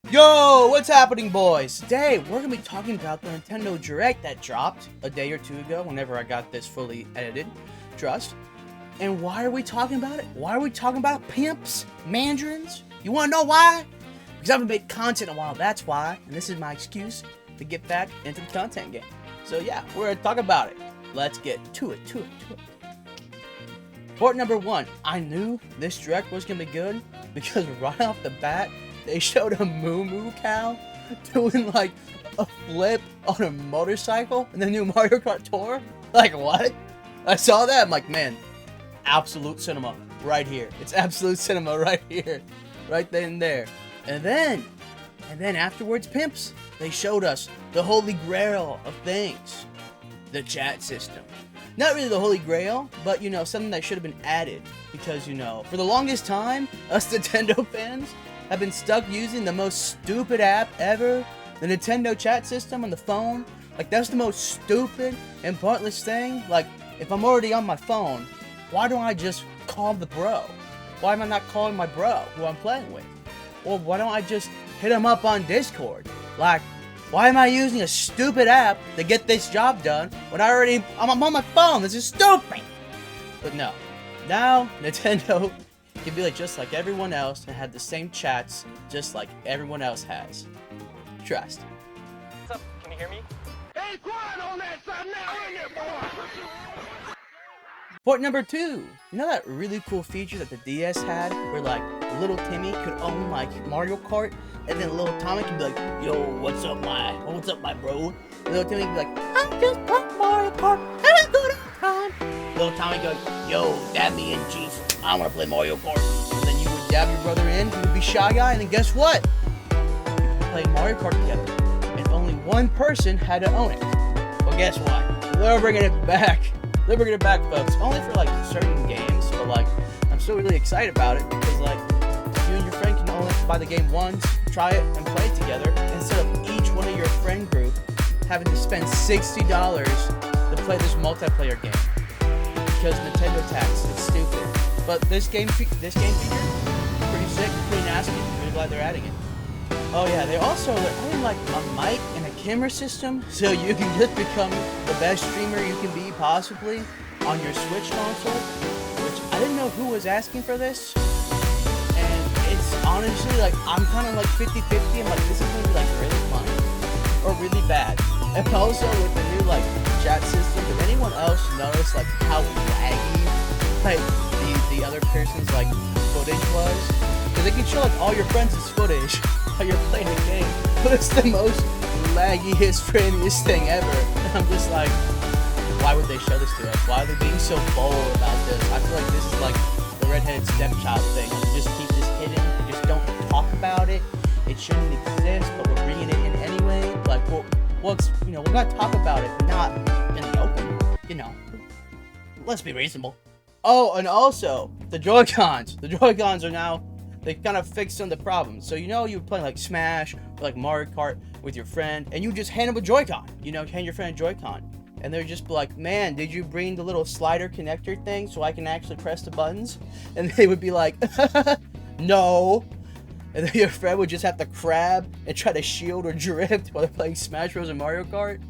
Yo, what's happening, boys? Today, we're going to be talking about the Nintendo Direct that dropped a day or two ago, whenever I got this fully edited. Trust. And why are we talking about it? Why are we talking about pimps, mandarins? You want to know why? Because I haven't made content in a while, that's why. And this is my excuse to get back into the content game. So yeah, we're going to talk about it. Let's get to it. Port number 1. I knew this Direct was going to be good because right off the bat, they showed a Moo Moo cow doing like a flip on a motorcycle in the new Mario Kart Tour. Like, what? I saw that. I'm like, man, absolute cinema right here. It's absolute cinema right here. Right then and there. And then afterwards, pimps, they showed us the holy grail of things. The chat system. Not really the holy grail, but, you know, something that should have been added. Because, you know, for the longest time, us Nintendo fans have been stuck using the most stupid app ever, the Nintendo chat system on the phone. Like, that's the most stupid and pointless thing. Like, if I'm already on my phone, why don't I just call the bro? Why am I not calling my bro who I'm playing with? Or why don't I just hit him up on Discord? Like, why am I using a stupid app to get this job done when I'm on my phone? This is stupid! But no. Now, Nintendo can be like just like everyone else and have the same chats just like everyone else has. Trust. What's up? Can you hear me? Hey, quiet on that side now, in there, boy! Port number 2. You know that really cool feature that the DS had where like little Timmy could own like Mario Kart and then little Tommy could be like, yo, what's up my bro? Little Timmy could be like, I'm just playing Mario Kart, having a good time. Little Tommy goes, yo, dab me in, Chief. I want to play Mario Kart. And then you would dab your brother in, he would be Shy Guy, and then guess what? You could play Mario Kart together. And only one person had to own it. Well, guess what? They're bringing it back. They're bringing it back, folks. Only for, like, certain games. But, like, I'm still really excited about it. Because, like, you and your friend can only buy the game once, try it, and play it together. Instead of each one of your friend group having to spend $60 to play this multiplayer game. Because Nintendo tax. It's stupid. But this game feature, pretty sick, pretty nasty. Really glad they're adding it. Oh yeah, they also added like a mic and a camera system, so you can just become the best streamer you can be possibly on your Switch console. Which I didn't know who was asking for this, and it's honestly like I'm kind of like 50-50. I'm like, this is gonna be like really fun or really bad. And also with the new like chat system, did anyone else notice like how laggy like the other person's like footage was? Because they can show like all your friends' footage while you're playing the game, but it's the most laggiest, framiest thing ever. And I'm just like, why would they show this to us? Why are they being so bold about this? I feel like this is like the redheaded stepchild thing. You just keep this hidden. You just don't talk about it. It shouldn't exist, but we're bringing it in anyway. Like, well, it's, you know, we're gonna talk about it, but not in the open. You know, let's be reasonable. Oh, and also the Joy-Cons. The Joy-Cons are now, they kind of fixed some of the problems. So you know you were playing like Smash or like Mario Kart with your friend, and you just hand them a Joy-Con. You know, hand your friend a Joy-Con, and they're just like, man, did you bring the little slider connector thing so I can actually press the buttons? And they would be like, no. And then your friend would just have to crab and try to shield or drift while they're playing Smash Bros. And Mario Kart.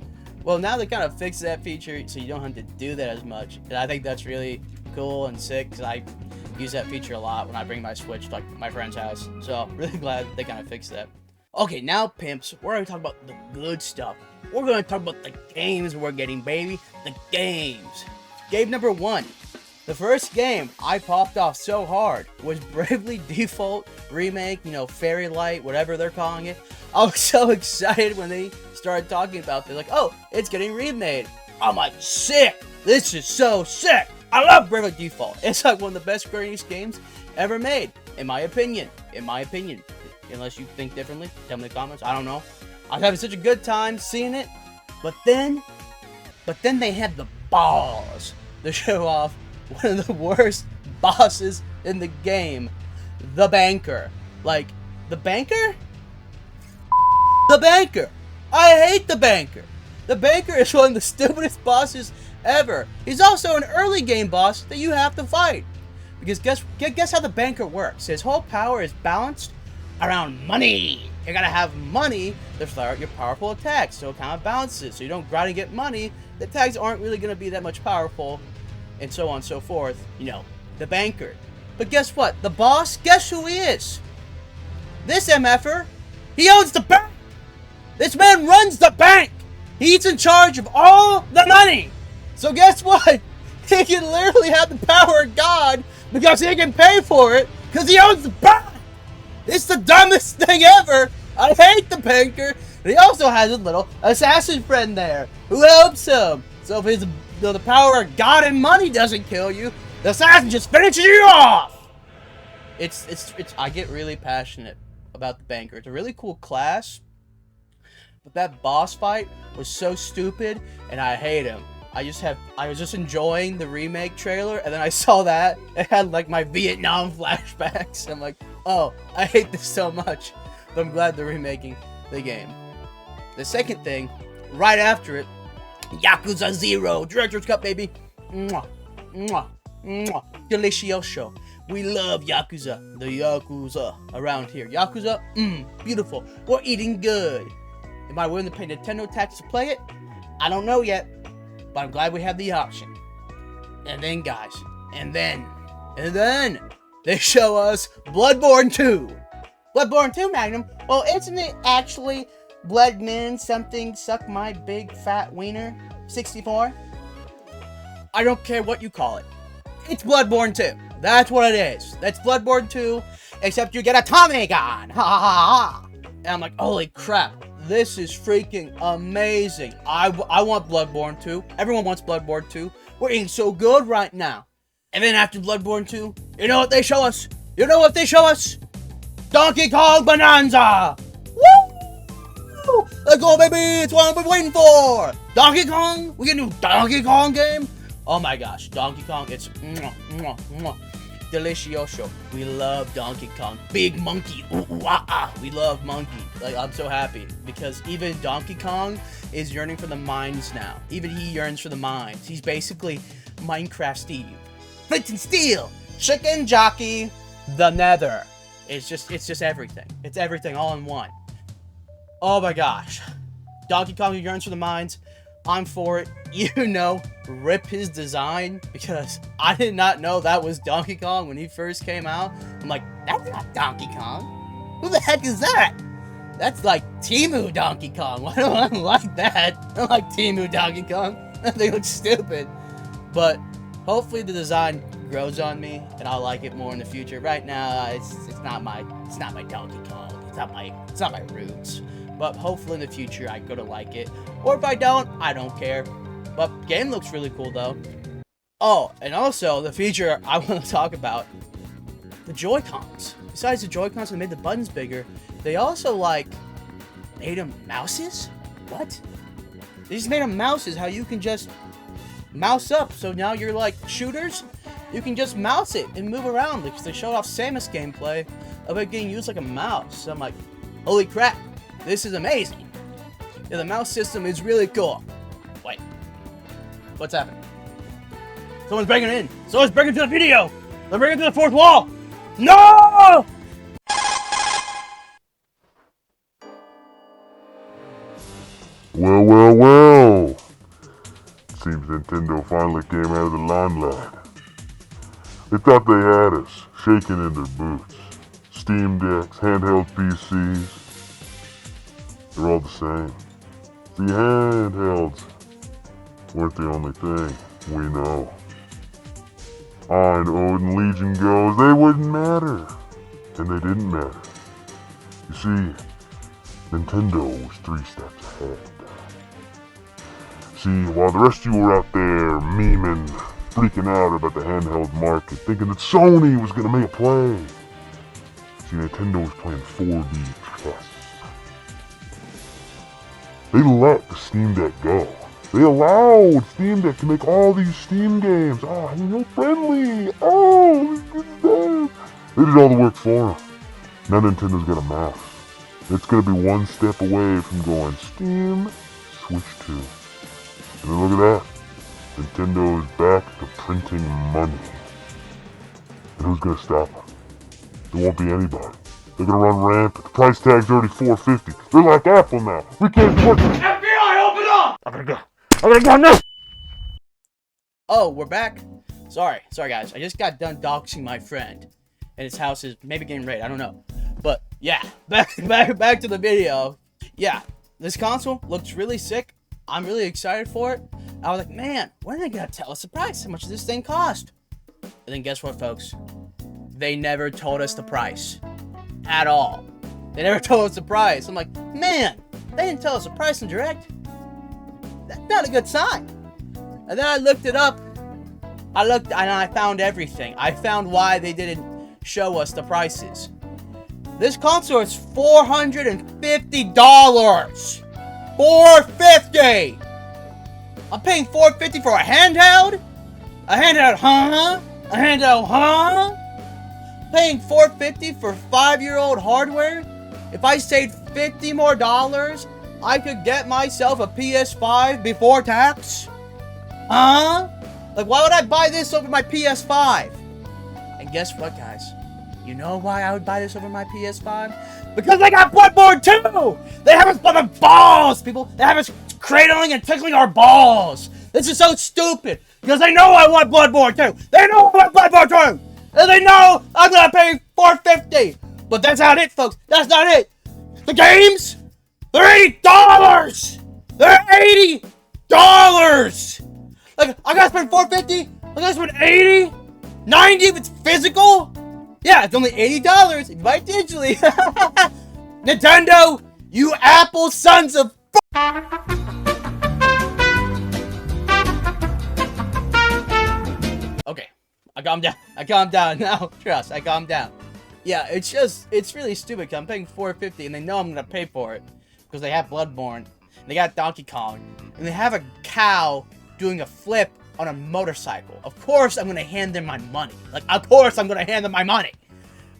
Well, now they kind of fixed that feature so you don't have to do that as much. And I think that's really cool and sick because I use that feature a lot when I bring my Switch to like my friend's house. So really glad they kind of fixed that. Okay, now pimps, we're going to talk about the good stuff. We're going to talk about the games we're getting, baby. The games. Game number 1. The first game I popped off so hard was Bravely Default Remake, you know, Fairy Light, whatever they're calling it. I was so excited when they started talking about it. Like, oh, it's getting remade. I'm like, sick. This is so sick. I love Bravely Default. It's like one of the best Square Enix games ever made, in my opinion. In my opinion. Unless you think differently, tell me in the comments. I don't know. I was having such a good time seeing it. But then they had the balls to show off one of the worst bosses in the game. The Banker. Like, the Banker? The Banker! I hate the Banker! The Banker is one of the stupidest bosses ever. He's also an early game boss that you have to fight. Because guess how the Banker works. His whole power is balanced around money. You gotta have money to start your powerful attacks, so it kind of balances. So you don't grind and get money, the attacks aren't really gonna be that much powerful, and so on and so forth. You know, the banker. But guess what? The boss, guess who he is? This MFer, he owns the bank! This man runs the bank! He's in charge of all the money! So guess what? He can literally have the power of God because he can pay for it because he owns the bank! It's the dumbest thing ever! I hate the banker! And he also has a little assassin friend there who helps him. So if the power of God and money doesn't kill you, the assassin just finishes you off! I get really passionate about the banker. It's a really cool class. But that boss fight was so stupid, and I hate him. I was just enjoying the remake trailer, and then I saw that it had like my Vietnam flashbacks. I'm like, oh, I hate this so much. But I'm glad they're remaking the game. The second thing, right after it, Yakuza 0, Director's Cut, baby. Mwah, mwah, mwah. Delicioso. We love Yakuza. The Yakuza around here. Yakuza, beautiful. We're eating good. Am I willing to pay Nintendo tax to play it? I don't know yet, but I'm glad we have the option. And then, guys, and then, they show us Bloodborne 2. Bloodborne 2, Magnum? Well, isn't it actually Bloodman something suck my big fat wiener 64? I don't care what you call it. It's Bloodborne 2. That's what it is. That's Bloodborne 2, except you get a Tommy gun. Ha ha ha. And I'm like, holy crap. This is freaking amazing. I want Bloodborne 2. Everyone wants Bloodborne 2. We're eating so good right now. And then after Bloodborne 2, you know what they show us? You know what they show us? Donkey Kong Bonanza! Woo! Let's go, baby! It's what I've been waiting for! Donkey Kong? We get a new Donkey Kong game? Oh my gosh, Donkey Kong, it's mwah, mwah, mwah. Delicioso. We love Donkey Kong. Big monkey. Ooh, ooh, ah, ah. We love monkey. Like, I'm so happy because even Donkey Kong is yearning for the mines now. Even he yearns for the mines. He's basically Minecraft Steve. Flint and Steel. Chicken Jockey. The Nether. It's just everything. It's everything all in one. Oh my gosh. Donkey Kong yearns for the mines. I'm for it. You know, rip his design because I did not know that was Donkey Kong when he first came out. I'm like, that's not Donkey Kong. Who the heck is that? That's like Temu Donkey Kong. Why don't I like that? I don't like Temu Donkey Kong. They look stupid. But hopefully the design grows on me and I'll like it more in the future. Right now, it's not my Donkey Kong. It's not my roots. But hopefully in the future I'm gonna like it. Or if I don't care. But game looks really cool though. Oh, and also the feature I want to talk about, the Joy-Cons. Besides the Joy-Cons that made the buttons bigger, they also made them mouses? What? They just made them mouses, how you can just mouse up. So now you're like shooters, you can just mouse it and move around because they showed off Samus gameplay of it getting used like a mouse. So I'm like, holy crap. This is amazing. Yeah, the mouse system is really cool. Wait. What's happening? Someone's breaking in. Someone's breaking into the video. They're breaking into the fourth wall. No! Well. Seems Nintendo finally came out of the limelight. They thought they had us, shaking in their boots. Steam Decks, handheld PCs. They're all the same. The handhelds weren't the only thing we know. On Odin Legion goes, they wouldn't matter. And they didn't matter. You see, Nintendo was 3 steps ahead. See, while the rest of you were out there memeing, freaking out about the handheld market, thinking that Sony was gonna make a play. See, Nintendo was playing 4D chess. They let the Steam Deck go. They allowed Steam Deck to make all these Steam games. Oh, handheld friendly. Oh, good stuff. They did all the work for them. Now Nintendo's got a mouse. It's gonna be 1 step away from going Steam, Switch 2. And then look at that. Nintendo is back to printing money. And who's gonna stop them? There won't be anybody. They're gonna run rampant. The price tag's already $450. They're like Apple now. We can't afford to. FBI, open up! I'm gonna go now! Oh, we're back. Sorry guys. I just got done doxing my friend, and his house is maybe getting raided. I don't know, but yeah, back to the video. Yeah, this console looks really sick. I'm really excited for it. I was like, man, when are they gonna tell us the price? How much does this thing cost? And then guess what, folks? They never told us the price at all. They never told us the price. I'm like, man, they didn't tell us the price in Direct. That's not a good sign. And then I looked it up. I looked and I found everything. I found why they didn't show us the prices. This console is $450. $450. I'm paying $450 for a handheld? A handheld, huh? A handheld, huh? Paying $450 for 5-year-old hardware? If I saved $50 more, I could get myself a PS5 before tax? Huh? Like, why would I buy this over my PS5? And guess what, guys? You know why I would buy this over my PS5? Because they got Bloodborne 2! They have us by the balls, people! They have us cradling and tickling our balls! This is so stupid! Because they know I want Bloodborne 2! They know I want Bloodborne 2! And they know I'm gonna pay $450! But that's not it, folks! That's not it! The games? They're $80! They're $80! Like, I gotta spend $450? I gotta spend $80? $90 if it's physical? Yeah, it's only $80 if you buy it digitally. Nintendo, you Apple sons of Okay, I calmed down. I calmed down now. Trust, I calmed down. Yeah, it's really stupid 'cause I'm paying $450 and they know I'm gonna pay for it because they have Bloodborne, and they got Donkey Kong, and they have a cow doing a flip on a motorcycle. Of course I'm gonna hand them my money. Like, of course I'm gonna hand them my money.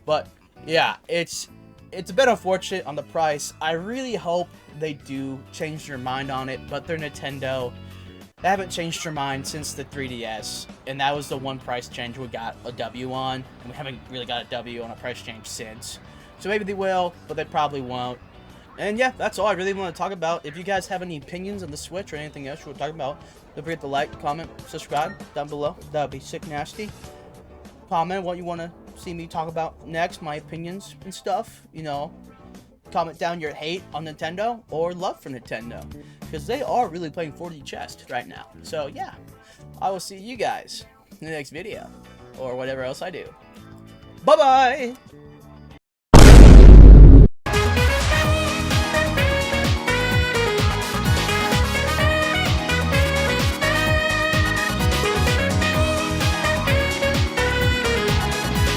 But yeah, it's a bit unfortunate on the price. I really hope they do change their mind on it, but they're Nintendo. They haven't changed their mind since the 3DS, and that was the one price change we got a W on, and we haven't really got a W on a price change since. So maybe they will, but they probably won't. And yeah, that's all I really want to talk about. If you guys have any opinions on the Switch or anything else you want to talk about, don't forget to like, comment, subscribe down below. That would be sick nasty. Comment what you want to see me talk about next, my opinions and stuff. You know, comment down your hate on Nintendo or love for Nintendo, because they are really playing 4D chess right now. So yeah, I will see you guys in the next video or whatever else I do. Bye bye.